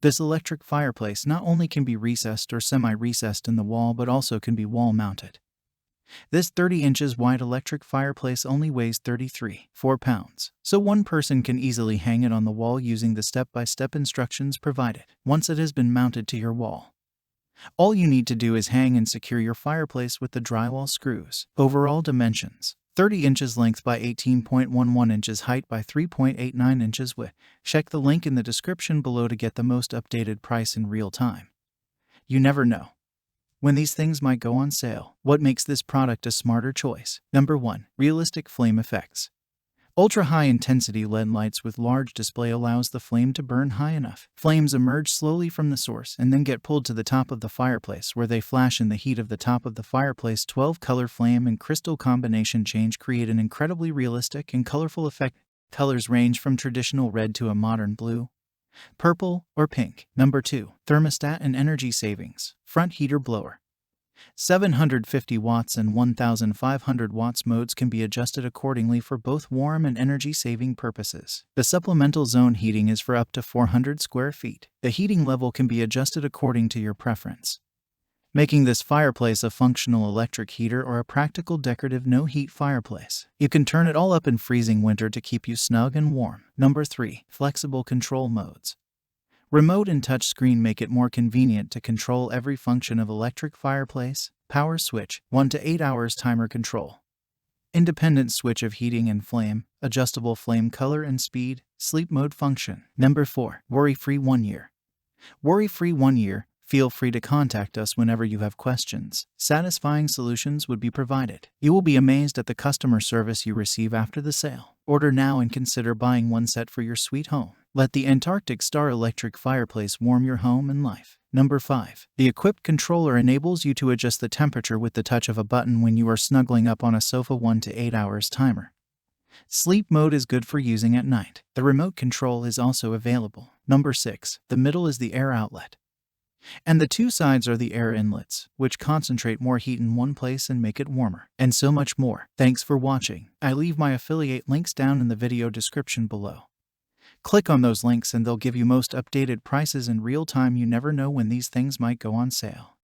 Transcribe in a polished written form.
This electric fireplace not only can be recessed or semi-recessed in the wall but also can be wall-mounted. This 30 inches wide electric fireplace only weighs 33.4 pounds, so one person can easily hang it on the wall using the step-by-step instructions provided. Once it has been mounted to your wall, all you need to do is hang and secure your fireplace with the drywall screws. Overall dimensions: 30 inches length by 18.11 inches height by 3.89 inches width. Check the link in the description below to get the most updated price in real time. You never know when these things might go on sale. What makes this product a smarter choice? Number 1. Realistic flame effects. Ultra-high-intensity LED lights with large display allows the flame to burn high enough. Flames emerge slowly from the source and then get pulled to the top of the fireplace, where they flash in the heat of the top of the fireplace. 12-color flame and crystal combination change create an incredibly realistic and colorful effect. Colors range from traditional red to a modern blue, purple, or pink. Number 2. Thermostat and energy savings. Front heater blower. 750 watts and 1500 watts modes can be adjusted accordingly for both warm and energy-saving purposes. The supplemental zone heating is for up to 400 square feet. The heating level can be adjusted according to your preference, making this fireplace a functional electric heater or a practical decorative no-heat fireplace. You can turn it all up in freezing winter to keep you snug and warm. Number 3. Flexible control modes. Remote and touch screen make it more convenient to control every function of electric fireplace. Power switch, 1 to 8 hours timer control. Independent switch of heating and flame, adjustable flame color and speed, sleep mode function. Number 4. Worry-free 1 year. Worry-free 1 year. Feel free to contact us whenever you have questions. Satisfying solutions would be provided. You will be amazed at the customer service you receive after the sale. Order now and consider buying one set for your sweet home. Let the Antarctic Star electric fireplace warm your home and life. Number 5. The equipped controller enables you to adjust the temperature with the touch of a button when you are snuggling up on a sofa. 1 to 8 hours timer. Sleep mode is good for using at night. The remote control is also available. Number 6. The middle is the air outlet, and the 2 sides are the air inlets, which concentrate more heat in one place and make it warmer. And so much more. Thanks for watching. I leave my affiliate links down in the video description below. Click on those links and they'll give you most updated prices in real time. You never know when these things might go on sale.